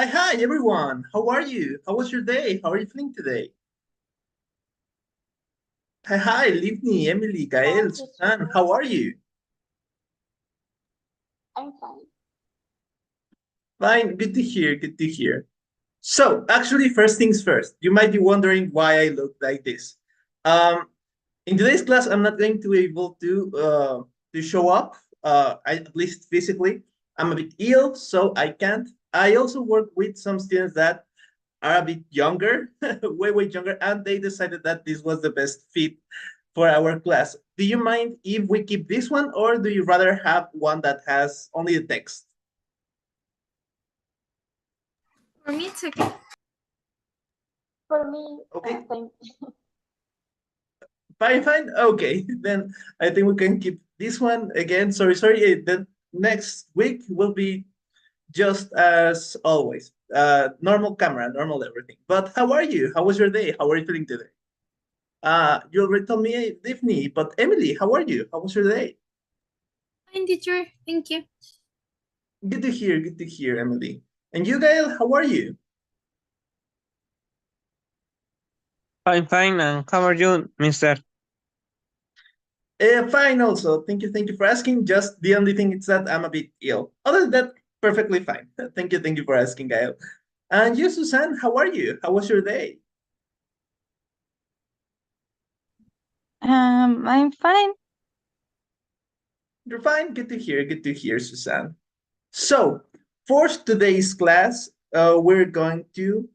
Hi, everyone. How are you? How was your day? How are you feeling today? Hi, Livni, Emily, Gael, Hi, Susan. teacher. How are you? I'm fine. Fine. Good to hear. Good to hear. So, actually, first things first. You might be wondering why I look like this. Um, in today's class, I'm not going to be able to show up. At least physically. I'm a bit ill, so I can't. I also work with some students that are a bit younger, way younger, and they decided that this was the best fit for our class. Do you mind if we keep this one, or do you rather have one that has only the text? For me, it's okay. For me, Okay, same. fine. Okay, then I think we can keep this one again. Sorry. The next week will be just as always. Normal camera, normal everything. But how are you? How was your day? How are you feeling today? You already told me, Daphne, but Emily, how are you? How was your day? Fine, teacher. Thank you. Good to hear, Emily. And you, Gail, how are you? Fine, and how are you, mister? Fine, also. Thank you for asking. Just the only thing is that I'm a bit ill. Other than that, perfectly fine. Thank you for asking, Gail. And you, Suzanne, how are you? How was your day? I'm fine. You're fine. Good to hear, Suzanne. So, for today's class, we're going to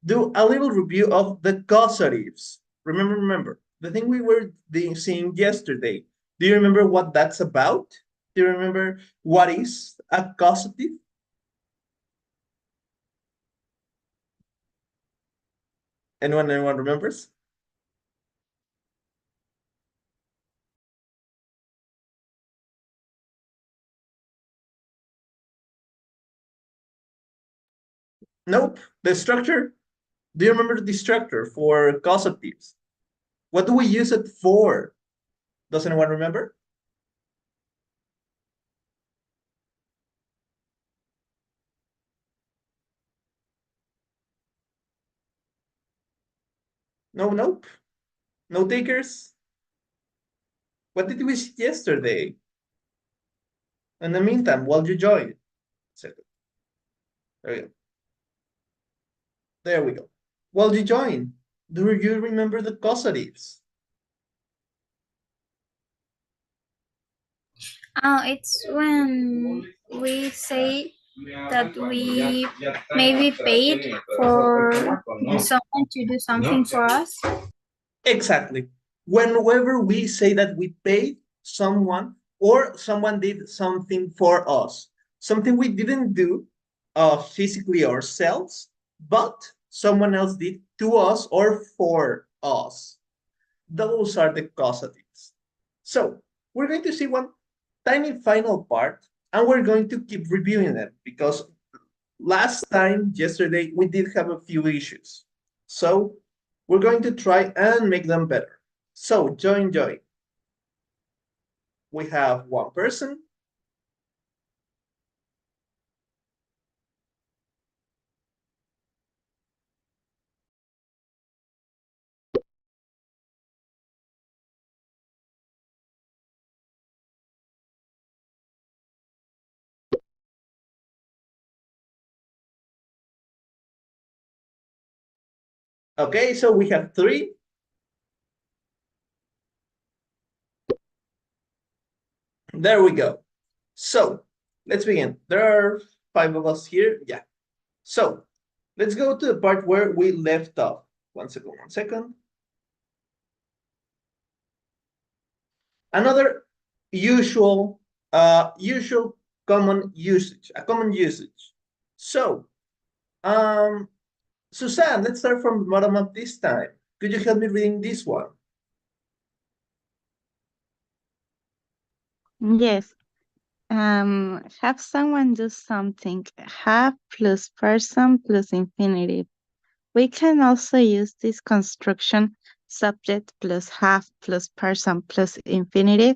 do a little review of the causatives. Remember, the thing we were seeing yesterday. Do you remember what that's about? Do you remember what is a causative? Anyone remembers? Nope. The structure. Do you remember the structure for causatives? What do we use it for? Does anyone remember? Nope. No takers? What did we see yesterday? In the meantime, while you join. Second. There we go. There we go. While you join, do you remember the causatives? It's when we say that we maybe paid for someone to do something for us. Exactly. Whenever we say that we paid someone or someone did something for us, something we didn't do physically ourselves, but someone else did to us or for us. Those are the causatives. So we're going to see one tiny final part, and we're going to keep reviewing them because last time, yesterday, we did have a few issues. So we're going to try and make them better. So join. We have one person. Okay, so we have three. There we go. So let's begin. There are five of us here. Yeah. So let's go to the part where we left off. One second. Another usual common usage, a common usage. So, um, Suzanne, let's start from the bottom up this time. Could you help me reading this one? Yes. Have someone do something. Have plus person plus infinitive. We can also use this construction subject plus have plus person plus infinitive.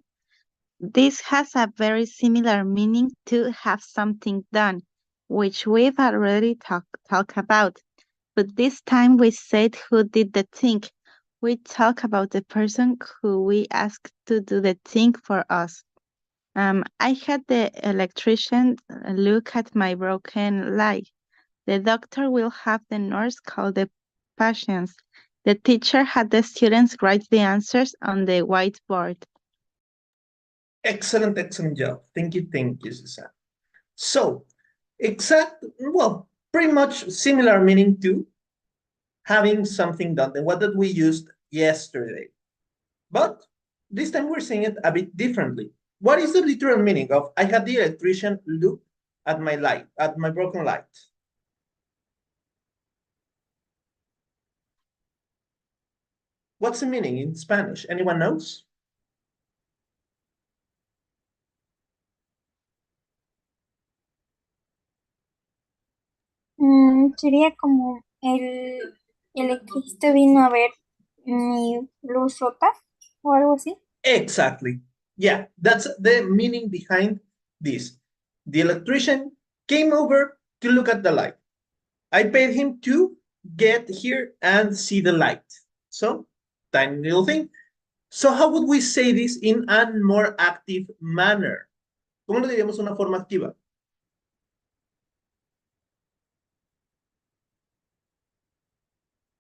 This has a very similar meaning to have something done, which we've already talked about. But this time we said who did the thing. We talk about the person who we asked to do the thing for us. I had the electrician look at my broken leg. The doctor will have the nurse call the patients. The teacher had the students write the answers on the whiteboard. Excellent, excellent job. Thank you, Susan. So, pretty much similar meaning to having something done than what that we used yesterday. But this time we're saying it a bit differently. What is the literal meaning of I had the electrician look at my light, at my broken light? What's the meaning in Spanish? Anyone knows? Sería como el electricista vino a ver mi luz rota o algo así. Exactly. Yeah, that's the meaning behind this. The electrician came over to look at the light. I paid him to get here and see the light. So, tiny little thing. So how would we say this in a more active manner? ¿Cómo lo diríamos de una forma activa?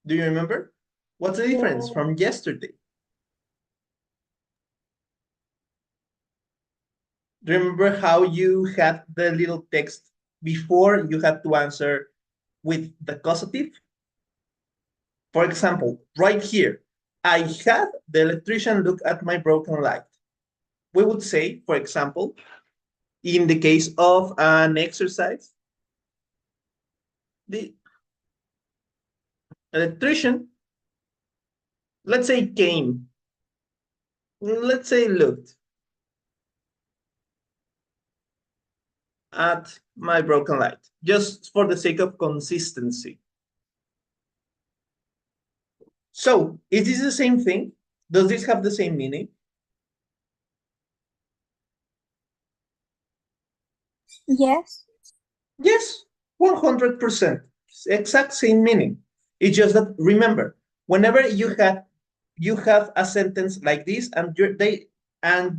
Do you remember? What's the difference from yesterday? Remember how you had the little text before you had to answer with the causative? For example, right here, I had the electrician look at my broken light. We would say, for example, in the case of an exercise, the electrician, let's say came, let's say looked at my broken light, just for the sake of consistency. So, is this the same thing? Does this have the same meaning? Yes. Yes, 100%. Exact same meaning. It's just that, remember, whenever you have a sentence like this and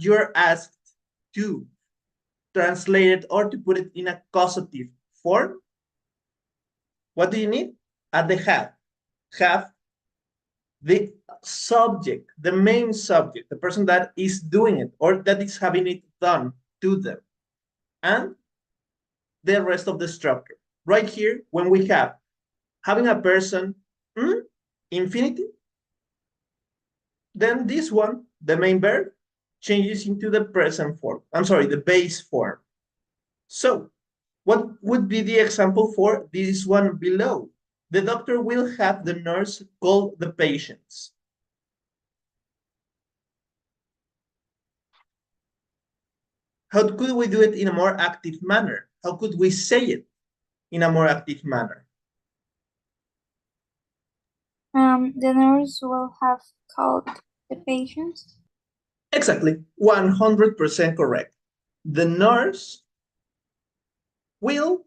you're asked to translate it or to put it in a causative form, what do you need? At the have. Have the subject, the main subject, the person that is doing it or that is having it done to them, and the rest of the structure. Right here, when we have having a person, infinitive, then this one, the main verb, changes into the present form. I'm sorry, the base form. So, what would be the example for this one below? The doctor will have the nurse call the patients. How could we do it in a more active manner? How could we say it in a more active manner? The nurse will have called the patients. Exactly, 100% correct. The nurse will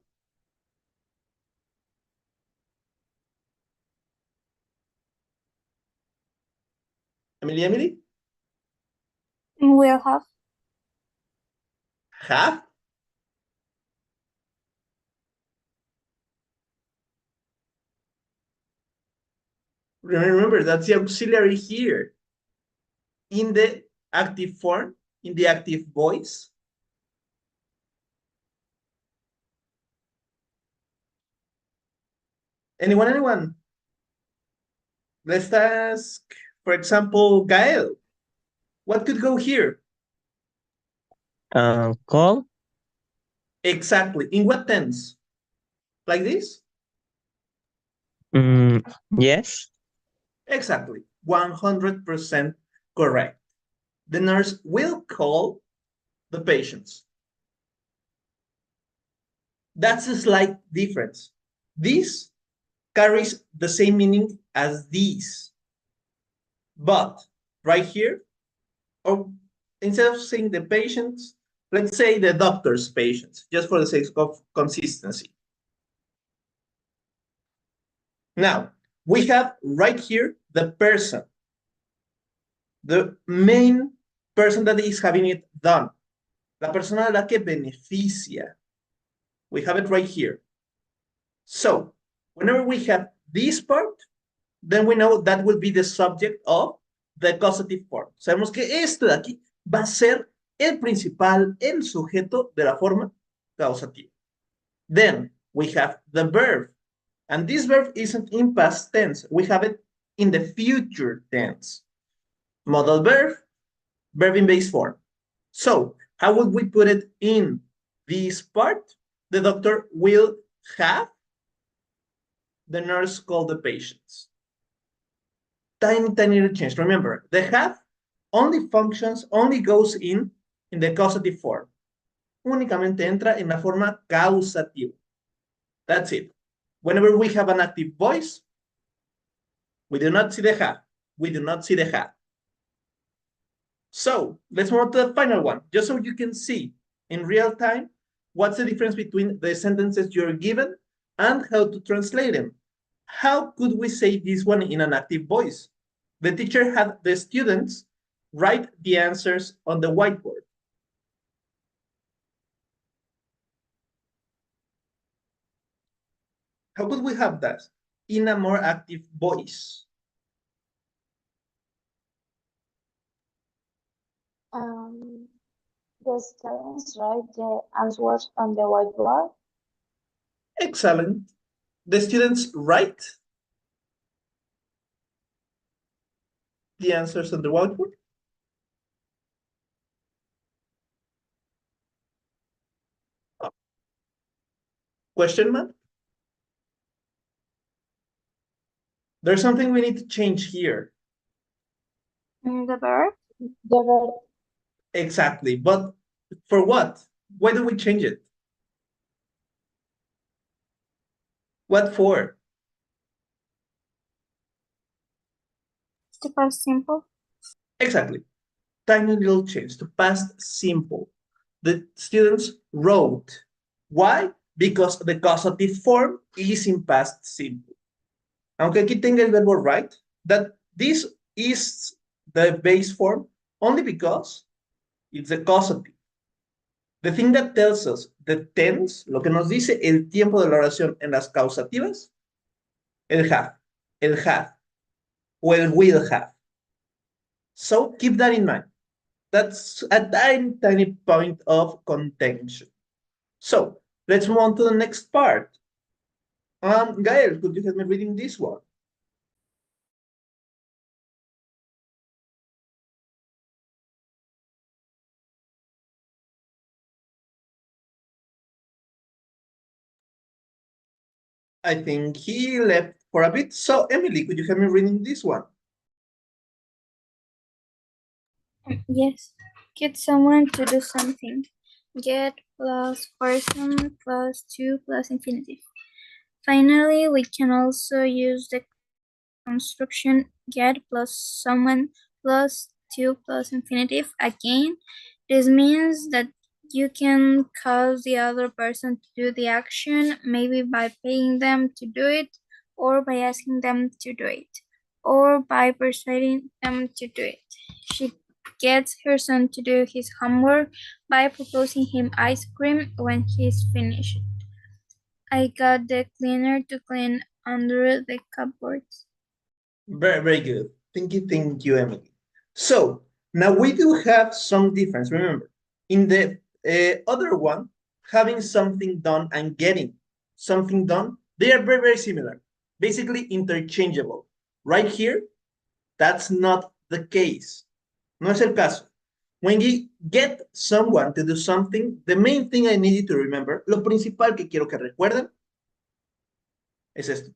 Emily? Will have. Have? Remember, that's the auxiliary here. In the active form, in the active voice. Anyone? Let's ask, for example, Gael. What could go here? Call? Exactly. In what tense? Like this? Yes. Exactly. 100% correct. The nurse will call the patients. That's a slight difference. This carries the same meaning as these. But right here, or instead of saying the patients, let's say the doctor's patients, just for the sake of consistency. Now, we have right here the person, the main person that is having it done, la persona a la que beneficia. We have it right here. So, whenever we have this part, then we know that will be the subject of the causative form. Sabemos que esto de aquí va a ser el principal, el sujeto de la forma causativa. Then we have the verb. And this verb isn't in past tense. We have it in the future tense. Modal verb, verb in base form. So, how would we put it in this part? The doctor will have the nurse call the patients. Tiny little change. Remember, the have only functions, only goes in the causative form. Únicamente entra en la forma causativa. That's it. Whenever we have an active voice, we do not see the have. We do not see the have. So let's move on to the final one, just so you can see in real time what's the difference between the sentences you're given and how to translate them. How could we say this one in an active voice? The teacher had the students write the answers on the whiteboard. How could we have that in a more active voice? The students write the answers on the whiteboard. Excellent. The students write the answers on the whiteboard. Question mark? There's something we need to change here. The verb. The verb. Exactly, but for what? Why do we change it? What for? To past simple. Exactly. Tiny little change to past simple. The students wrote. Why? Because the causative form is in past simple. Aunque aquí tenga el verbo write, that this is the base form only because it's the causative. The thing that tells us the tense, lo que nos dice el tiempo de la oración en las causativas, el have, o el will have. So keep that in mind. That's a tiny point of contention. So let's move on to the next part. Gael, could you help me reading this one? I think he left for a bit. So Emily, could you help me reading this one? Yes. Get someone to do something. Get plus person plus to plus infinitive. Finally, we can also use the construction get plus someone plus to plus infinitive again. This means that you can cause the other person to do the action, maybe by paying them to do it, or by asking them to do it, or by persuading them to do it. She gets her son to do his homework by proposing him ice cream when he's finished. I got the cleaner to clean under the cupboards. Very good. Thank you, Emily. So now we do have some difference. Remember, in the other one, having something done and getting something done, they are very similar, basically interchangeable. Right here, that's not the case. No es el caso. When you get someone to do something, the main thing I need you to remember, lo principal que quiero que recuerden, es esto,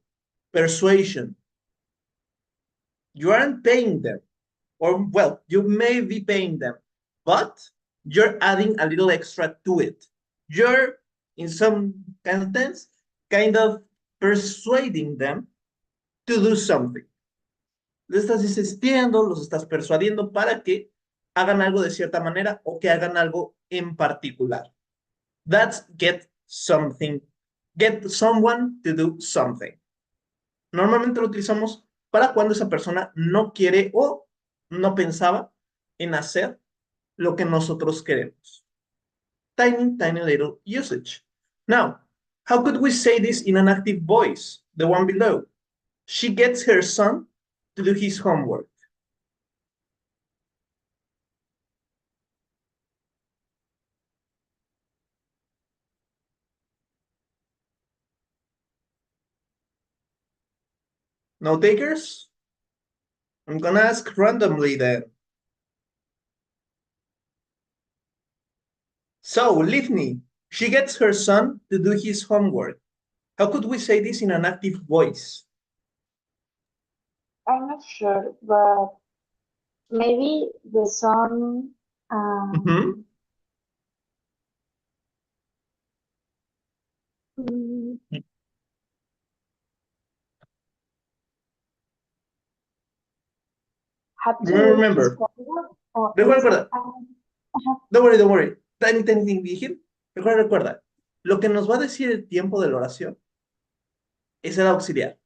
persuasion. You aren't paying them, or well, you may be paying them, but you're adding a little extra to it. You're, in some kind of sense, kind of persuading them to do something. Les estás insistiendo, los estás persuadiendo para que hagan algo de cierta manera o que hagan algo en particular. That's get something, get someone to do something. Normalmente lo utilizamos para cuando esa persona no quiere o no pensaba en hacer lo que nosotros queremos. Tiny, tiny little usage. Now, how could we say this in an active voice? The one below. She gets her son to do his homework. No takers? I'm gonna ask randomly then. So, Livni, she gets her son to do his homework. How could we say this in an active voice? I'm not sure, but maybe the son Mhm. mm, had to do his Remember, homework or recuerda, ajá. don't worry. Tiny, tiny thing, vigil. Recuerda. Lo que nos va a decir el tiempo de la oración es el auxiliar.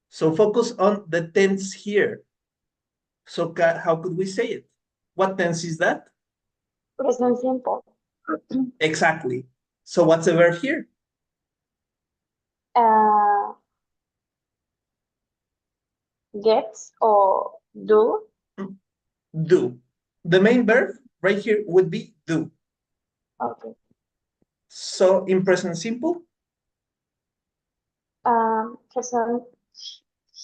So focus on the tense here. So how could we say it? What tense is that? Present simple. Exactly. So what's the verb here? Gets or do. Do. The main verb right here would be do. Okay. So in present simple, Present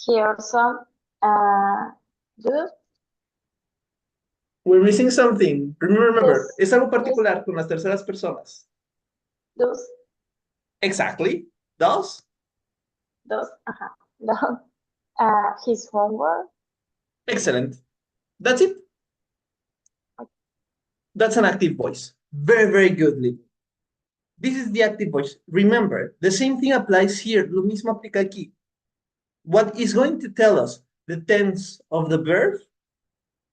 here some do. we're missing something. Remember, Yes. es algo particular con las terceras personas. Does. Exactly. Does. Does. Does. His homework. Excellent. That's it. That's an active voice. Very, very good, Lee. This is the active voice. Remember, the same thing applies here. Lo mismo aplica aquí. What is going to tell us the tense of the verb,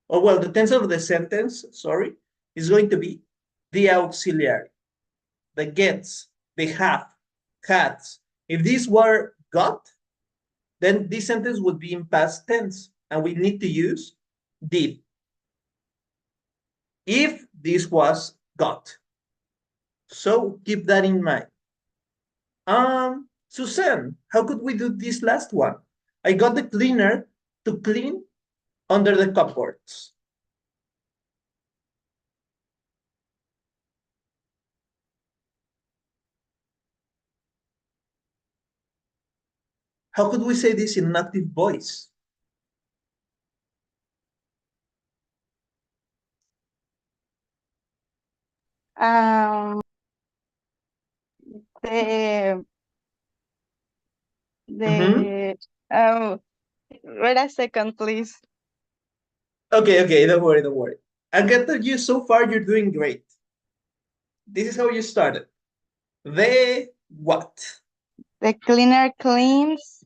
or well, the tense of the sentence, sorry, is going to be the auxiliary, the gets, the have, had. If these were got, then this sentence would be in past tense, and we need to use did. If this was got. So keep that in mind. Suzanne, how could we do this last one? I got the cleaner to clean under the cupboards. How could we say this in an active voice? Um, the the wait a second, please. Okay, don't worry. I get that you so far you're doing great. This is how you started. The what? The cleaner cleans.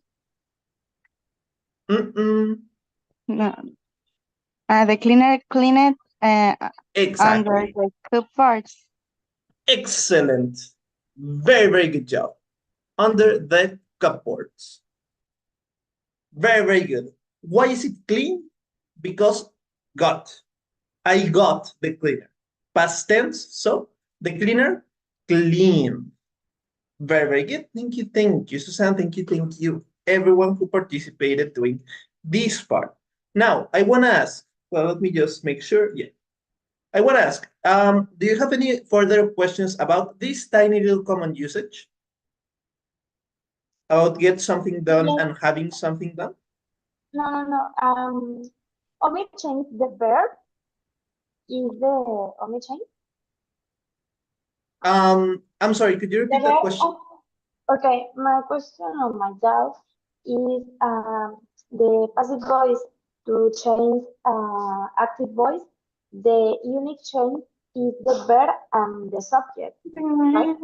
Mm-mm. No. The cleaner cleaned under Exactly. the cupboards. Excellent. Very, very good job. Under the cupboards. Very, very good. Why is it clean? Because got. I got the cleaner. Past tense, so the cleaner clean. Very, very good. Thank you, Susan. Thank you, everyone who participated doing this part. Now, I want to ask, well, let me just make sure. Yeah. I want to ask, do you have any further questions about this tiny little common usage? About get something done Yes. and having something done? No. Only change the verb is the only change. I'm sorry, could you repeat that question? Okay, my question or my doubt is the passive voice to change active voice. The unique change is the verb and the subject, right?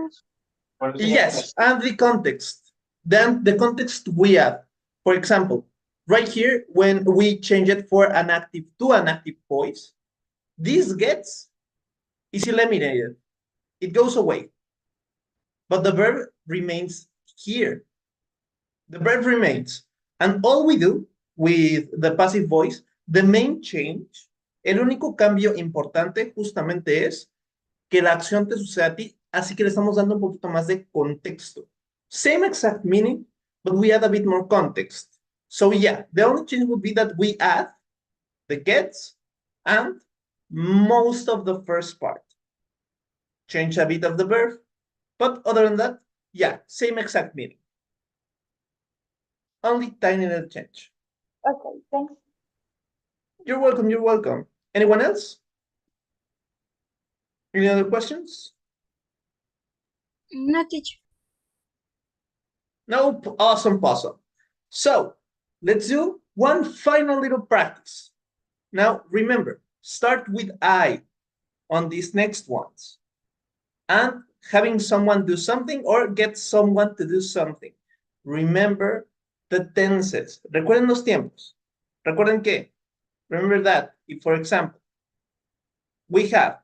Yes, and the context. Then the context we add. For example, right here, when we change it for an active to an active voice, this gets is eliminated. It goes away. But the verb remains here. The verb remains. And all we do with the passive voice, the main change, el único cambio importante justamente es que la acción te sucede a ti, así que le estamos dando un poquito más de contexto. Same exact meaning, but we add a bit more context. So yeah, the only change would be that we add the gets and most of the first part. Change a bit of the verb, but other than that, yeah, same exact meaning. Only tiny little change. Okay, thanks. You're welcome, you're welcome. Anyone else? Any other questions? No, teacher. Nope, awesome, awesome. So let's do one final little practice. Now remember, start with I on these next ones. And having someone do something or get someone to do something. Remember the tenses. Recuerden los tiempos. Recuerden que, remember that, if for example, we have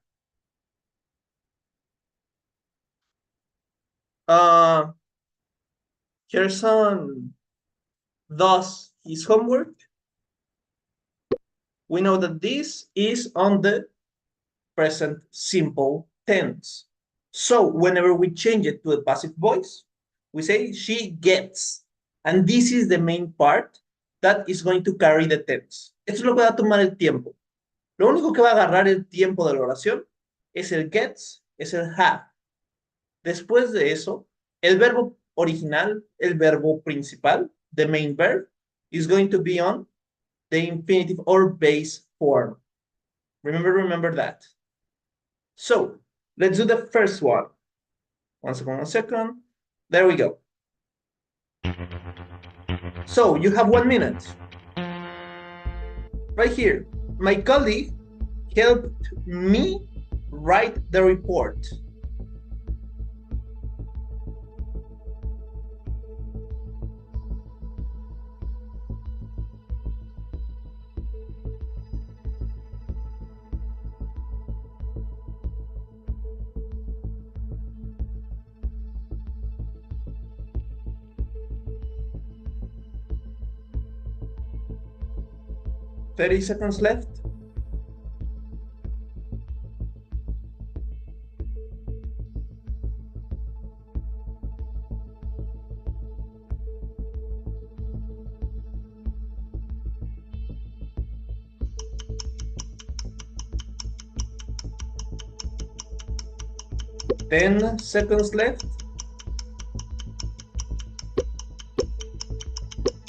Gerson does his homework. We know that this is on the present simple tense. So whenever we change it to a passive voice, we say she gets. And this is the main part that is going to carry the tense. Esto es lo que va a tomar el tiempo. Lo único que va a agarrar el tiempo de la oración es el gets, es el have. Después de eso, el verbo original, el verbo principal, the main verb, is going to be on the infinitive or base form. Remember that. So, let's do the first one. One second. There we go. So, you have 1 minute. Right here, my colleague helped me write the report. Thirty seconds left. Ten seconds left.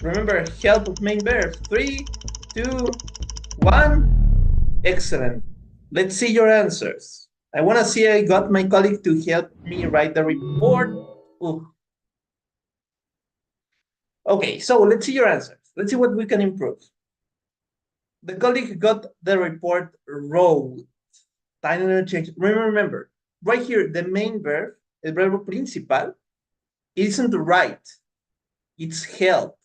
Remember, help main verb. 3, 2, 1. Excellent. Let's see your answers. I want to see I got my colleague to help me write the report. Ooh. Okay, so let's see your answers. Let's see what we can improve. The colleague got the report wrote. Tiny little change. Remember, right here, the main verb, el verbo principal, isn't write. It's helped.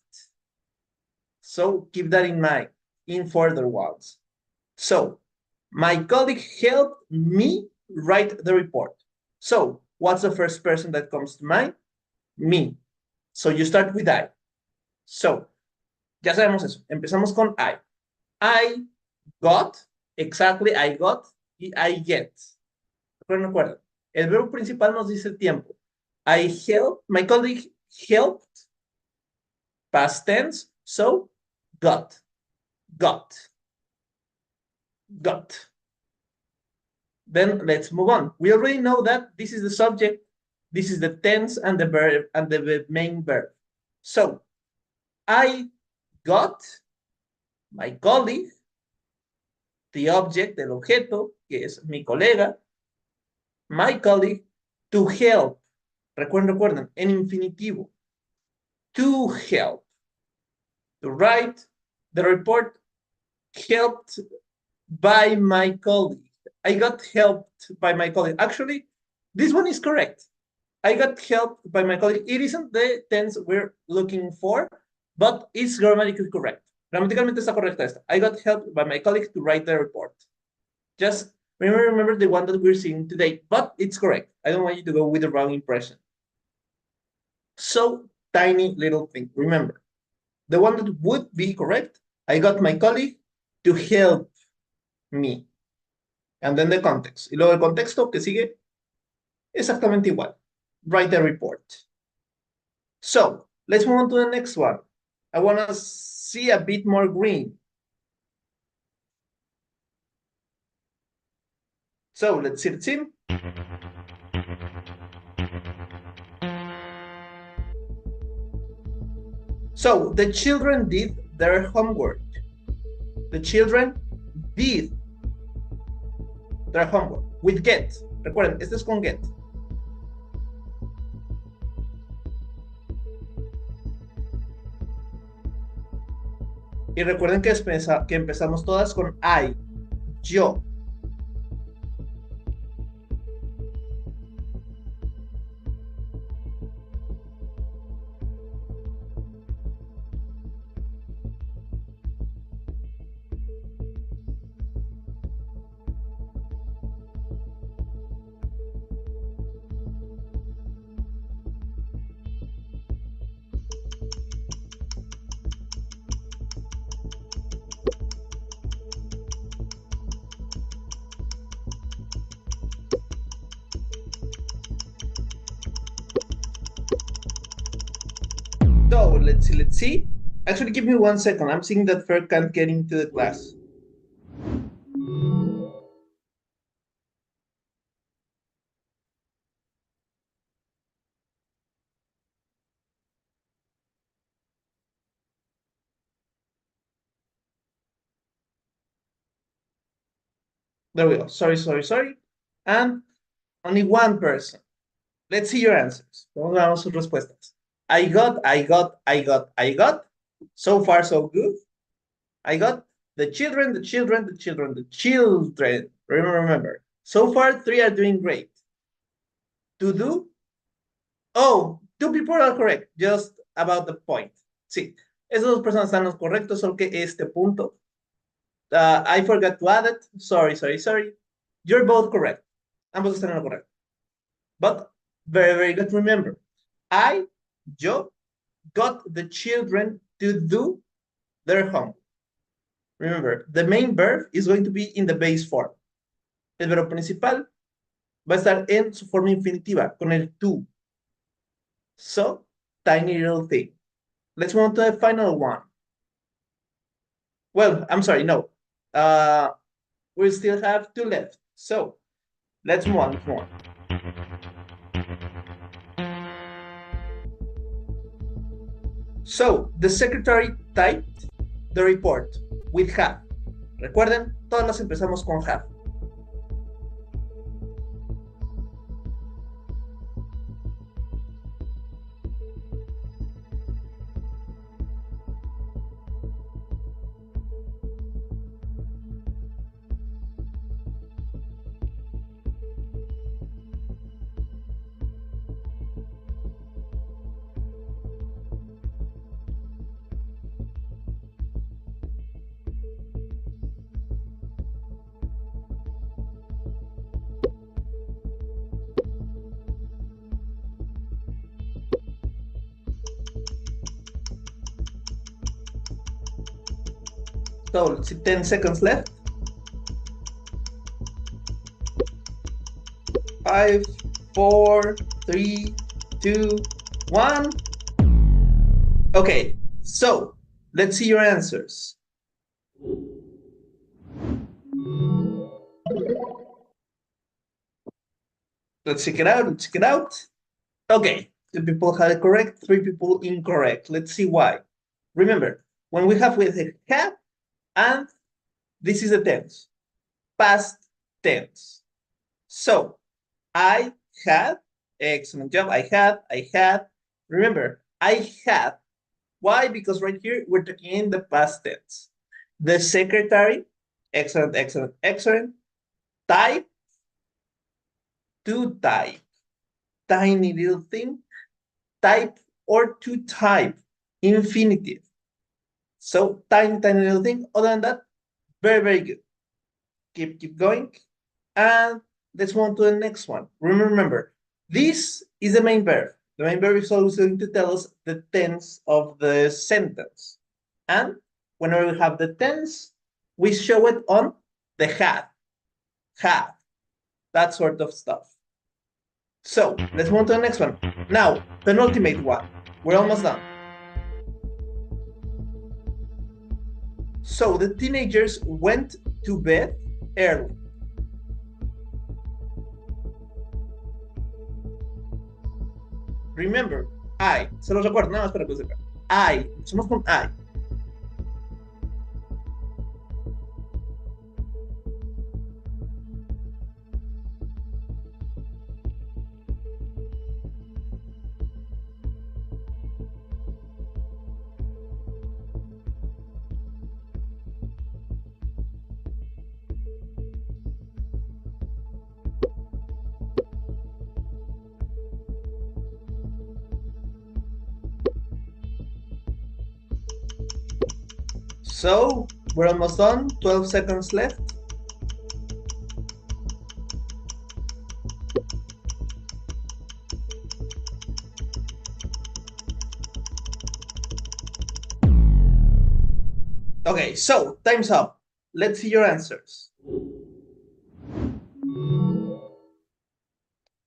So keep that in mind in further ones. So my colleague helped me write the report. So what's the first person that comes to mind? Me. So you start with I. So ya sabemos eso. Empezamos con I. I got, exactly, I got y I get. Recuerden, el verbo principal nos dice el tiempo. I helped, my colleague helped, past tense, so got. Then let's move on. We already know that this is the subject, this is the tense and the verb and the main verb. So I got my colleague, the object, el objeto, que es mi colega, my colleague, to help. Recuerden, en infinitivo. To help. To write the report helped by my colleague. I got helped by my colleague. Actually, this one is correct. I got helped by my colleague. It isn't the tense we're looking for, but it's grammatically correct. Gramaticalmente está correcta esta. I got helped by my colleague to write the report. Just remember the one that we're seeing today, but it's correct. I don't want you to go with the wrong impression. So tiny little thing. Remember, the one that would be correct, I got my colleague to help me. And then the context. Y luego el contexto que sigue, exactamente igual. Write the report. So, let's move on to the next one. I want to see a bit more green. So, let's see. So, the children did their homework. The children did their homework with get. Recuerden, este es con get. Y recuerden que empezamos todas con I, yo. So let's see. Actually, give me 1 second. I'm seeing that Fer can't get into the class. There we go. Sorry. And only one person. Let's see your answers. Vamos a ver sus respuestas. I got. So far, so good. I got the children. Remember. So far, 3 are doing great. To do? Oh, 2 people are correct. Just about the point. Sí. Esas 2 personas están los correctos, solo que este punto. I forgot to add it. Sorry. You're both correct. Ambos están en lo correcto. But very good. Remember, yo, got the children to do their homework. Remember, the main verb is going to be in the base form. El verbo principal va a estar en su forma infinitiva, con el to. So, tiny little thing. Let's move on to the final one. Well, I'm sorry, no. We still have 2 left. So, let's move on. So, the secretary typed the report with have. Recuerden, todas las empezamos con have. So let's see, 10 seconds left. 5, 4, 3, 2, 1. Okay, so let's see your answers. Let's check it out. Okay, 2 people had it correct, 3 people incorrect. Let's see why. Remember, when we have with a have, and this is a tense, past tense. So, I had, excellent job, I had. Remember, I had. Why? Because right here, we're talking in the past tense. The secretary, excellent. Type, to type. Tiny little thing, type or to type, infinitive. So tiny little thing. Other than that, very good. Keep going. And let's move on to the next one. Remember, this is the main verb. The main verb is always going to tell us the tense of the sentence. And whenever we have the tense, we show it on the had, that sort of stuff. So let's move to the next one. Now, penultimate one. We're almost done. So the teenagers went to bed early. Remember, I, se los recuerdo, nada más para que lo sepan. I, somos con I. So we're almost done, 12 seconds left. Okay, so time's up. Let's see your answers.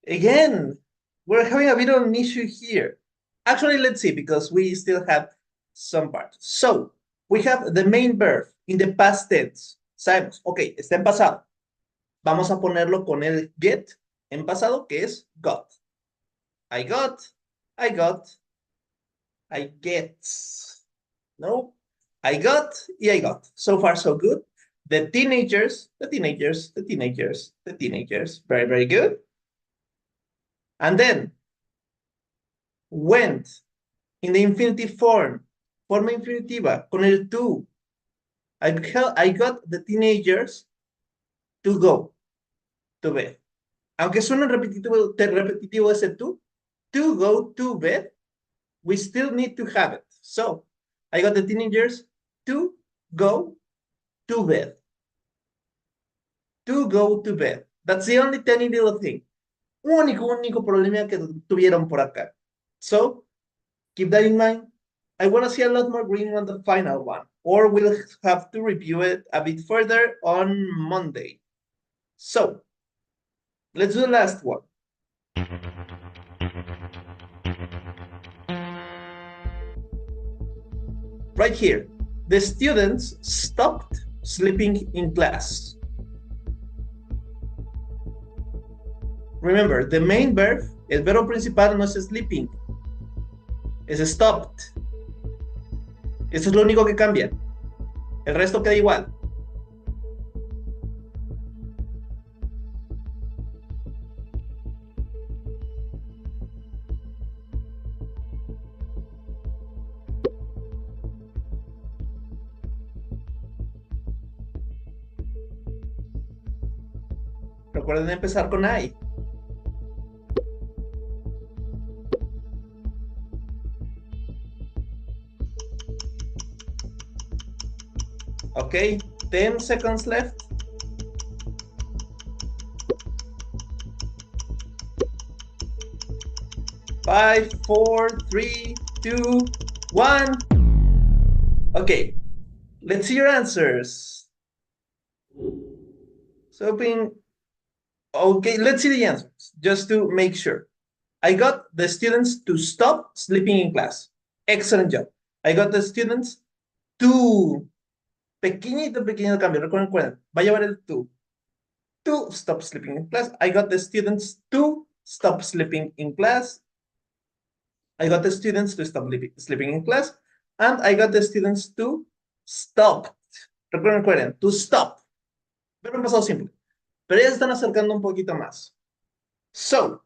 Again, we're having a bit of an issue here. Actually, let's see, because we still have some parts. So, we have the main verb in the past tense. Sabemos, ok, está en pasado. Vamos a ponerlo con el get en pasado, que es got. I got, I got, I get. No, I got y I got. So far, so good. The teenagers, the teenagers, the teenagers, the teenagers. Very, very good. And then, went in the infinitive form, forma infinitiva, con el to. I got the teenagers to go to bed. Aunque suena repetitivo ese to go to bed, we still need to have it. So, I got the teenagers to go to bed. To go to bed. That's the only tiny little thing. Único problema que tuvieron por acá. So, keep that in mind. I want to see a lot more green on the final one, or we'll have to review it a bit further on Monday. So, let's do the last one. Right here, the students stopped sleeping in class. Remember, the main verb, el verbo principal no es sleeping, es stopped. Eso es lo único que cambia. El resto queda igual. Recuerden empezar con I. Okay, 10 seconds left. Five, four, three, two, one. Okay, let's see your answers. So, okay, let's see the answers, just to make sure. I got the students to stop sleeping in class. Excellent job. I got the students to... Pequeñito cambio, recuerden, va a llevar el to stop sleeping in class. I got the students to stop sleeping in class. I got the students to stop sleeping in class. And I got the students to stop. Recuerden, to stop. Verbo en pasado simple. Pero ya se están acercando un poquito más. So,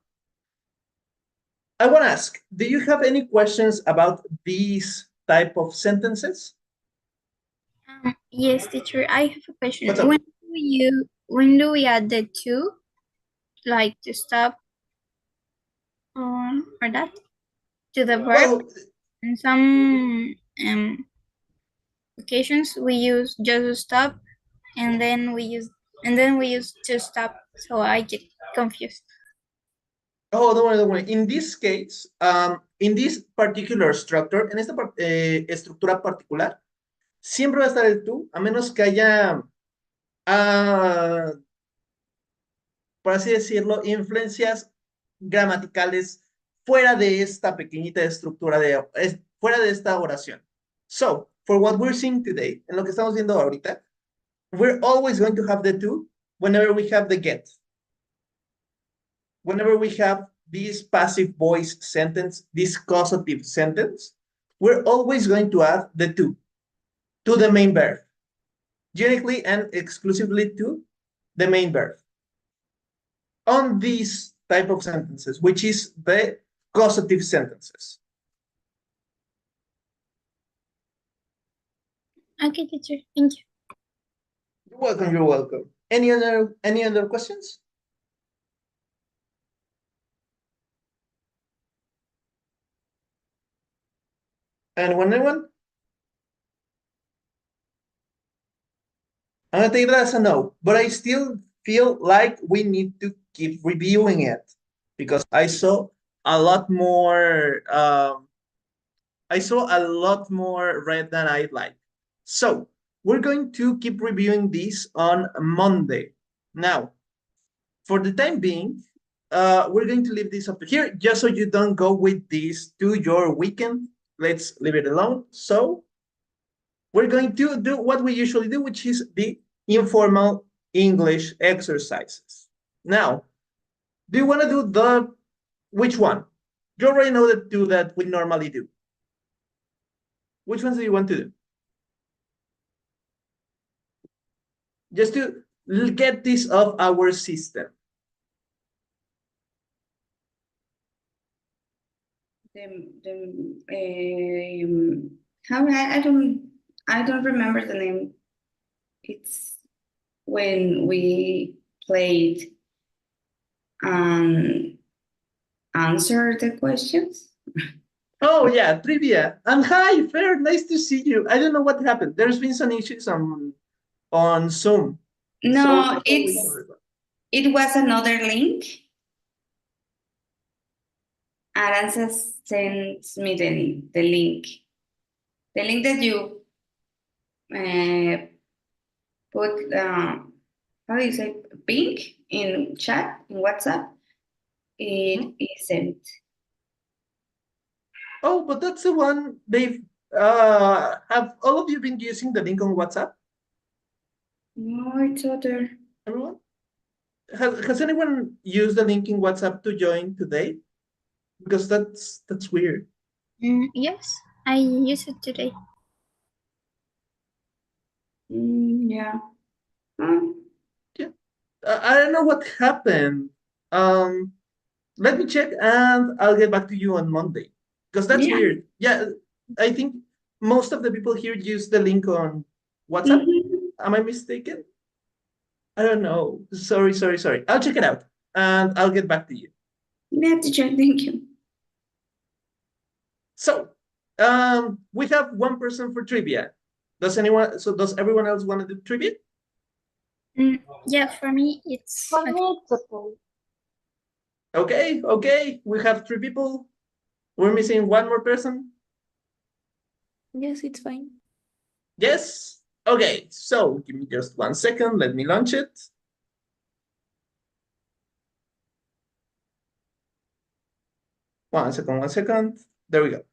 I want to ask, do you have any questions about these type of sentences? Yes, teacher, I have a question. What's up? When do we add the to, like to stop, or that, to the verb? Well, In some occasions, we use just stop, and then we use to stop. So I get confused. Oh, don't worry, don't worry. In this case, in this particular structure, en esta estructura particular, siempre va a estar el tú, a menos que haya, ah, por así decirlo, influencias gramaticales fuera de esta pequeñita estructura fuera de esta oración. So, for what we're seeing today, en lo que estamos viendo ahorita, we're always going to have the to whenever we have the get. Whenever we have this passive voice sentence, this causative sentence, we're always going to add the to the main verb, uniquely and exclusively to the main verb. On these type of sentences, which is the causative sentences. Okay, teacher. Thank you. You're welcome, you're welcome. Any other questions? Anyone? I'm gonna take that as a no, but I still feel like we need to keep reviewing it because I saw a lot more red than I'd like. So we're going to keep reviewing this on Monday. Now, for the time being, we're going to leave this up to here just so you don't go with this to your weekend. Let's leave it alone. So we're going to do what we usually do, which is the informal English exercises. Now, do you want to do which one? You already know the two that we normally do. Which ones do you want to do? Just to get this off our system. I don't remember the name. It's when we played answer the questions. Oh yeah, trivia. And hi, Fer, nice to see you. I don't know what happened. There's been some issues on Zoom. No, So, it was another link. Aranza sends me the link. The link that you put, how do you say, pink in chat, in WhatsApp, it is sent. Oh, but that's the one they've, have all of you been using the link on WhatsApp? No, it's other. Everyone? Has anyone used the link in WhatsApp to join today? Because that's weird. Yes, I use it today. Yeah. Yeah. I don't know what happened. Let me check and I'll get back to you on Monday. Because that's Yeah. weird. Yeah, I think most of the people here use the link on WhatsApp. Am I mistaken? I don't know. Sorry. I'll check it out and I'll get back to you. Yeah, teacher, thank you. So, we have one person for trivia. Does everyone else want to do trivia? Yeah, for me, it's For okay. me, it's okay. Okay. We have 3 people. We're missing one more person. Yes, it's fine. Yes? Okay, so give me just 1 second. Let me launch it. One second. There we go.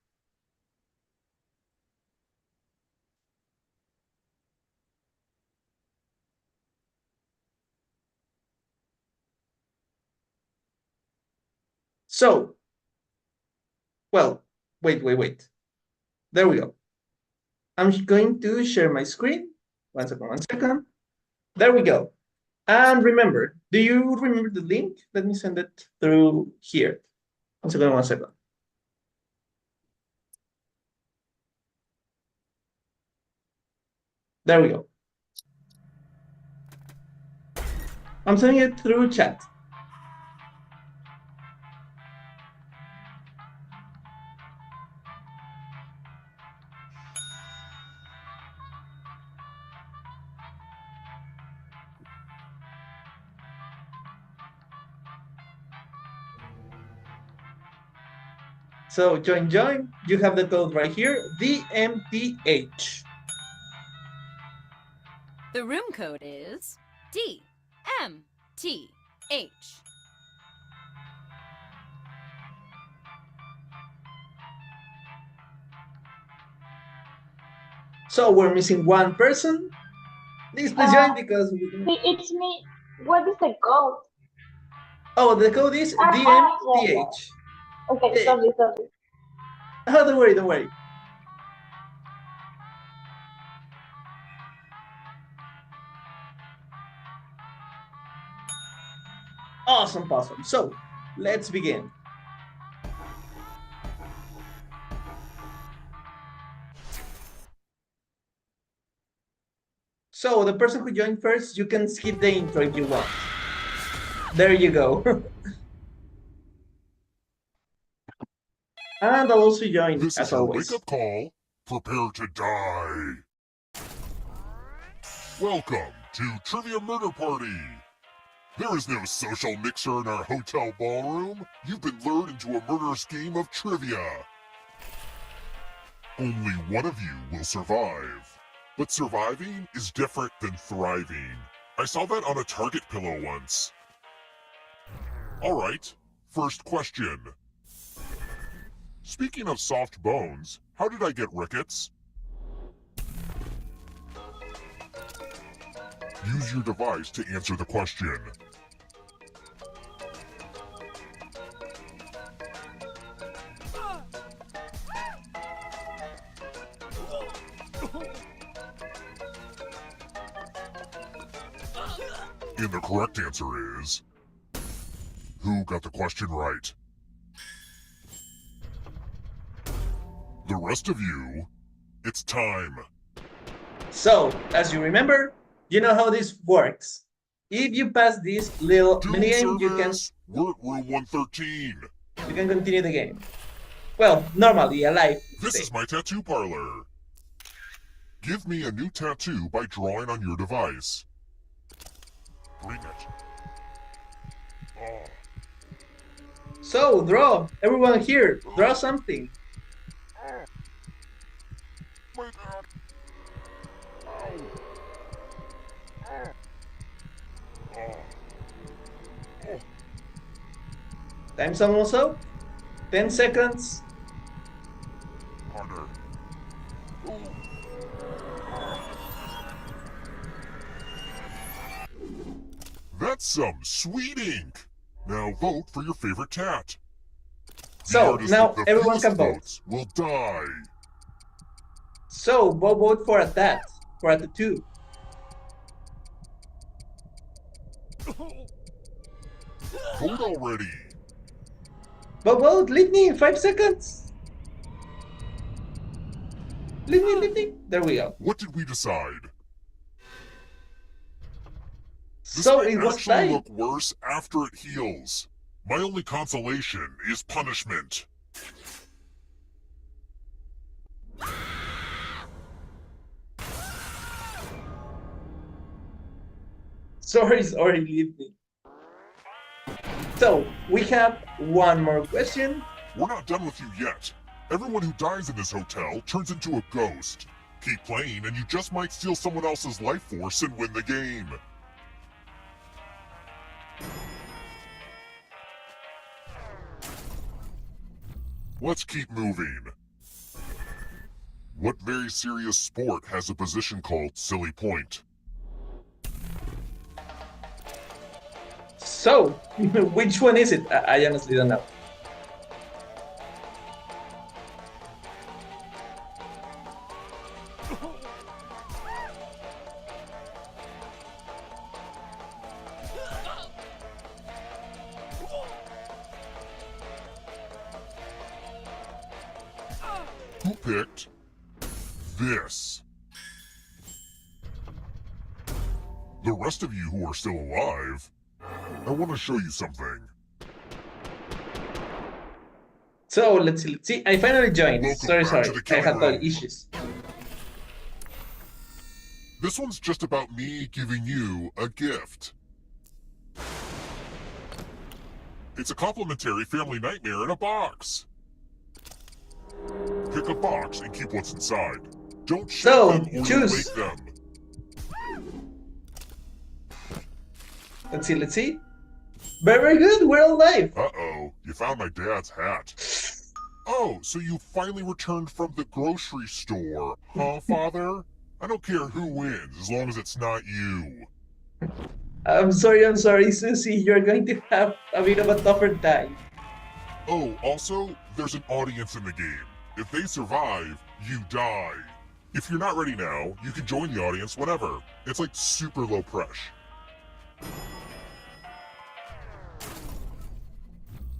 So, well, wait. There we go. I'm going to share my screen. 1 second. There we go. And remember, do you remember the link? Let me send it through here. 1 second. There we go. I'm sending it through chat. So join. You have the code right here, DMTH. The room code is DMTH. So we're missing one person. Please join because It's me. What is the code? oh, the code is Yeah. DMTH. Okay, sorry. Oh, don't worry. Awesome. So let's begin. So the person who joined first, you can skip the intro if you want. There you go. And I'll also join This as is your always. wake-up call. Prepare to die. Welcome to Trivia Murder Party. There is no social mixer in our hotel ballroom. You've been lured into a murderous game of trivia. Only one of you will survive. But surviving is different than thriving. I saw that on a Target pillow once. Alright, first question. Speaking of soft bones, how did I get rickets? Use your device to answer the question. And the correct answer is... Who got the question right? The rest of you, it's time. So, as you remember, you know how this works. If you pass this little Doom minigame, you can service, we're at room 113. continue the game. Well, normally, alive. This is my tattoo parlor. Give me a new tattoo by drawing on your device. Bring it. Oh. So, draw. Everyone here, draw something. My God. Ow. Oh. Oh. Time's almost up. 10 seconds. Harder. Oh. That's some sweet ink. Now vote for your favorite tat. The So, artist now with the everyone fewest can vote. votes will die. So, vote for a tat, for a tattoo. Vote already. Vote, leave me in 5 seconds. Leave me. There we go. What did we decide? This So, might it was actually time. look worse after it heals. My only consolation is punishment. Sorry, leave me. So, we have one more question. We're not done with you yet. Everyone who dies in this hotel turns into a ghost. Keep playing and you just might steal someone else's life force and win the game. Let's keep moving. What very serious sport has a position called Silly Point? So, which one is it? I honestly don't know. Who picked this? The rest of you who are still alive, I want to show you something. So, let's see. I finally joined. Welcome Sorry. back to the I had killing room. issues. This one's just about me giving you a gift. It's a complimentary family nightmare in a box. Pick a box and keep what's inside. Don't shake So, them or you'll choose. wake them. Let's see. Very good, we're alive. Uh-oh, you found my dad's hat. Oh, so you finally returned from the grocery store, huh, Father? I don't care who wins, as long as it's not you. I'm sorry, Susie. You're going to have a bit of a tougher time. Oh, also, there's an audience in the game. If they survive, you die. If you're not ready now, you can join the audience whenever. It's like super low pressure.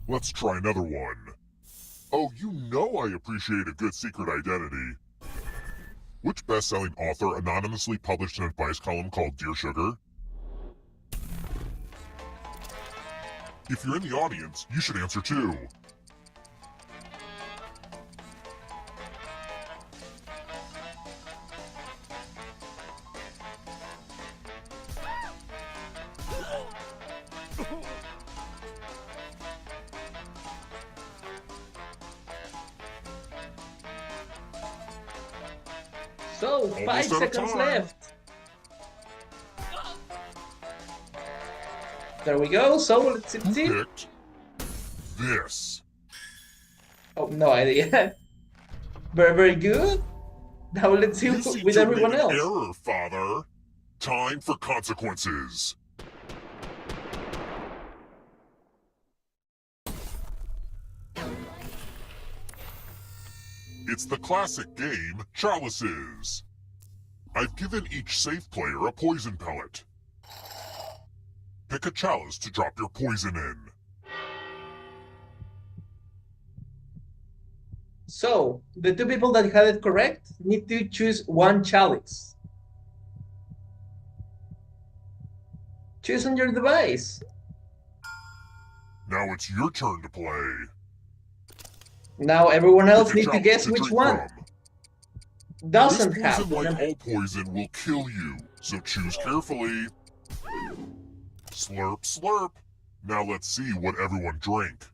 Let's try another one. Oh, you know I appreciate a good secret identity. Which best-selling author anonymously published an advice column called Dear Sugar? If you're in the audience, you should answer too. So, 5 Almost out of seconds time. left. There we go. So, let's Who see. picked this? Oh, no idea. Very good. Now let's see You seem with to have everyone made an else. error, Father. Time for consequences. It's the classic game, Chalices. I've given each safe player a poison pellet. Pick a chalice to drop your poison in. So, the two people that had it correct need to choose one chalice. Choose on your device. Now it's your turn to play. Now everyone else Pick a need to chalice guess to which drink one from. doesn't This have. poison, like all poison, will kill you, so choose carefully. Slurp, slurp. Now let's see what everyone drank.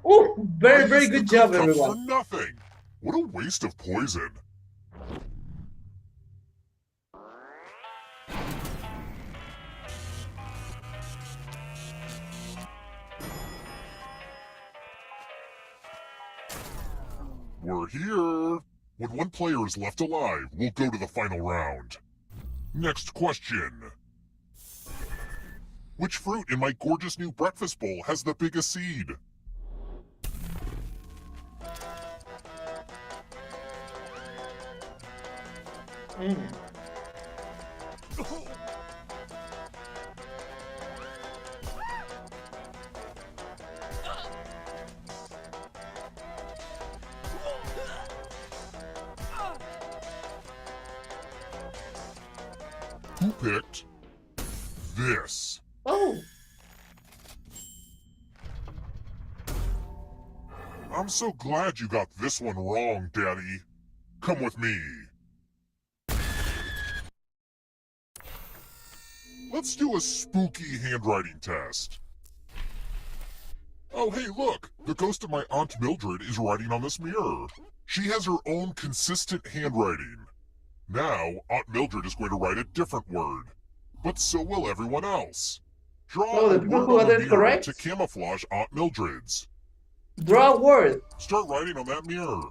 Oh, I very used the good job, cup everyone. For nothing. What a waste of poison. We're here. When one player is left alive, we'll go to the final round. Next question. Which fruit in my gorgeous new breakfast bowl has the biggest seed? Mm. Who picked this? Oh, I'm so glad you got this one wrong, Daddy. Come with me. Let's do a spooky handwriting test. Oh, hey, look! The ghost of my Aunt Mildred is writing on this mirror. She has her own consistent handwriting. Now, Aunt Mildred is going to write a different word. But so will everyone else. Draw Oh, the a people word who on got the it mirror correct? to camouflage Aunt Mildred's. draw a word, Start writing on that mirror.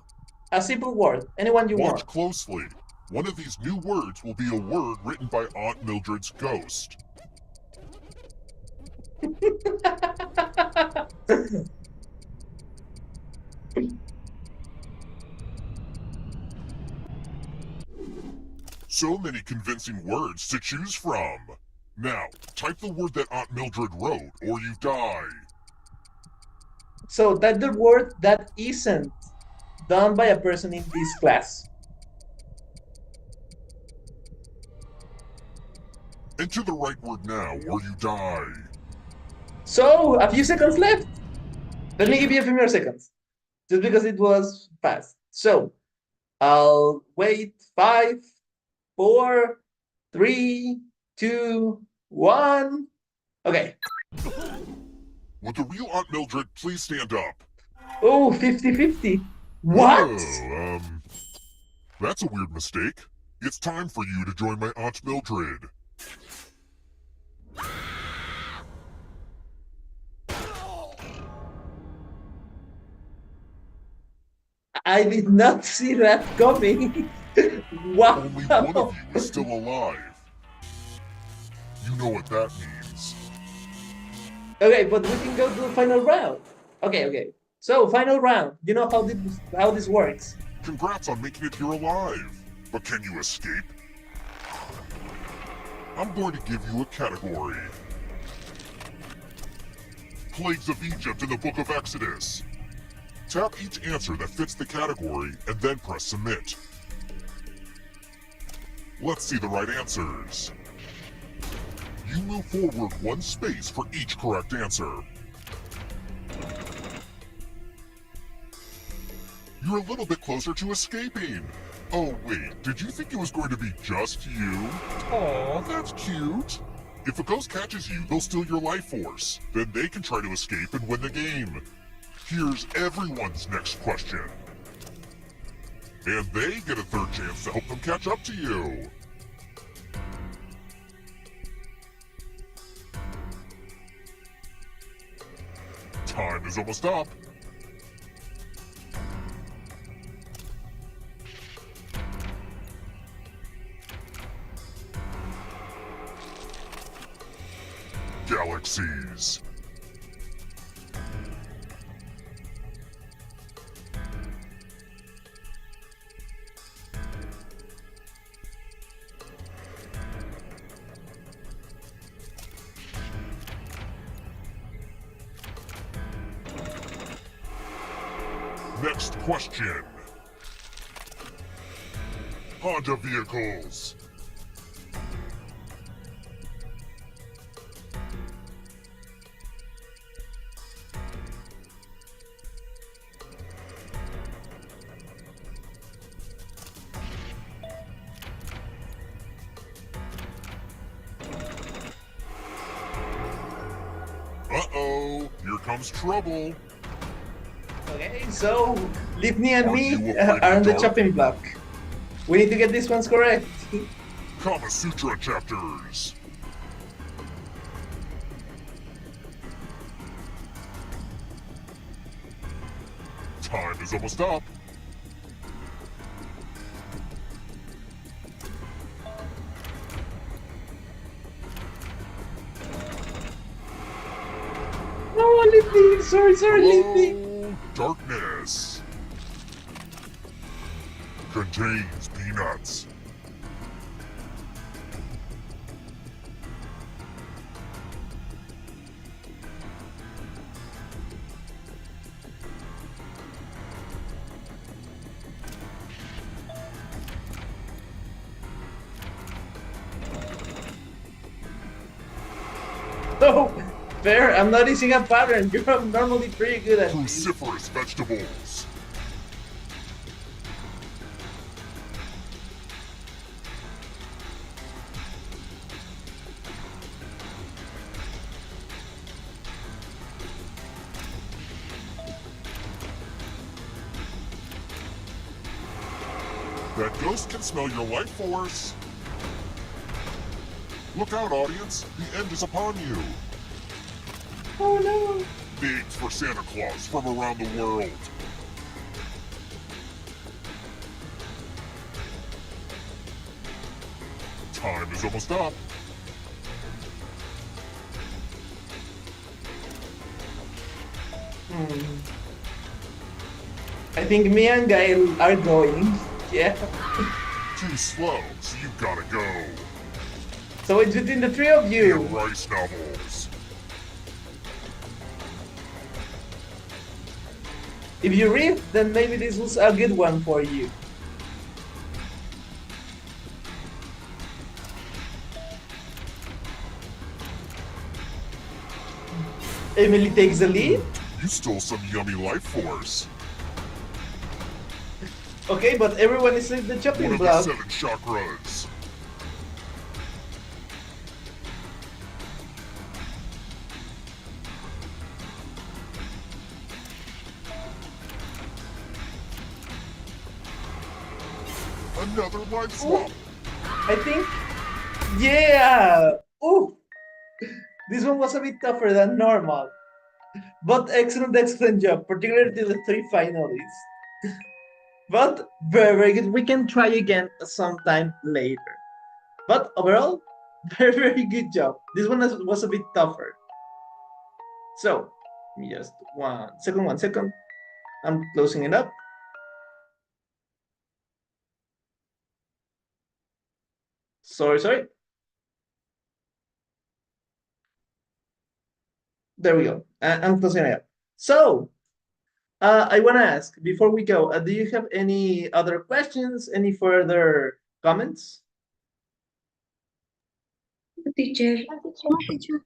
a simple word, anyone you Watch want. closely. One of these new words will be a word written by Aunt Mildred's ghost. So many convincing words to choose from. Now, type the word that Aunt Mildred wrote, or you die. So that's the word that isn't done by a person in this class. Enter the right word now, or you die. So a few seconds left. Let me give you a few more seconds, just because it was fast. So I'll wait. 5, 4, 3, 2, 1. Okay. Would the real Aunt Mildred please stand up? Oh, 50-50. What? Oh, that's a weird mistake. It's time for you to join my Aunt Mildred. I did not see that coming. Wow. Only one of you is still alive. You know what that means. Okay, but we can go to the final round. Okay. So, final round. You know how this works. Congrats on making it here alive. But can you escape? I'm going to give you a category. Plagues of Egypt in the Book of Exodus. Tap each answer that fits the category and then press submit. Let's see the right answers. You move forward 1 space for each correct answer. You're a little bit closer to escaping. Oh wait, did you think it was going to be just you? Aw, that's cute. If a ghost catches you, they'll steal your life force. Then they can try to escape and win the game. Here's everyone's next question. And they get a third chance to help them catch up to you. Time is almost up. Galaxies. Next question. Honda vehicles. Uh-oh, here comes trouble. Okay, so Livni and Are me you afraid are on of the dark? chopping block. We need to get these ones correct. Kama Sutra chapters. Time is almost up. No, Livni! Sorry, Livni! Hello, darkness. Contains peanuts. No, fair. I'm noticing a pattern. You're normally pretty good at this. Cruciferous vegetables. That ghost can smell your life force. Look out, audience. The end is upon you. Oh no! Bigs for Santa Claus from around the world. Time is almost up. I think me and Gail are going. Yeah. Too slow, so you gotta go. So it's between the three of Your you. rice novels. If you read, then maybe this was a good one for you. Emily takes the lead. You stole some yummy life force. Okay, but everyone is in the One chopping of the block. 7 chakras. Another life swap. I think, yeah. Ooh, this one was a bit tougher than normal. But excellent job, particularly the three finalists. But very good. We can try again sometime later. But overall, very good job. This one was a bit tougher. So, just 1 second. I'm closing it up. Sorry. There we go. I'm closing it up. So, I want to ask before we go, do you have any other questions? Any further comments? Teacher. Teacher.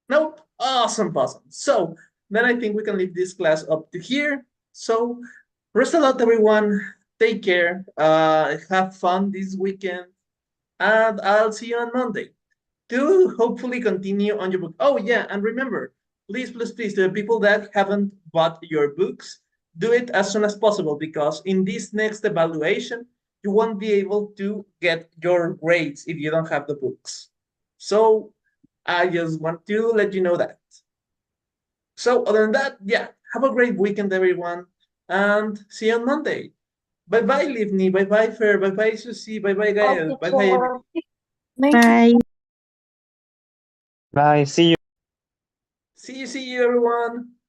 Nope. Awesome. So then I think we can leave this class up to here. So rest a lot, everyone. Take care. Have fun this weekend, and I'll see you on Monday to hopefully continue on your book. Oh yeah, and remember, please, to the people that haven't bought your books, do it as soon as possible because in this next evaluation, you won't be able to get your grades if you don't have the books. So I just want to let you know that. So other than that, yeah, have a great weekend, everyone, and see you on Monday. Bye bye, Livni. Bye bye, Fer. Bye bye, Susie. Bye bye, Gael. Bye bye, Emily. Bye. Bye. See you. See you, everyone.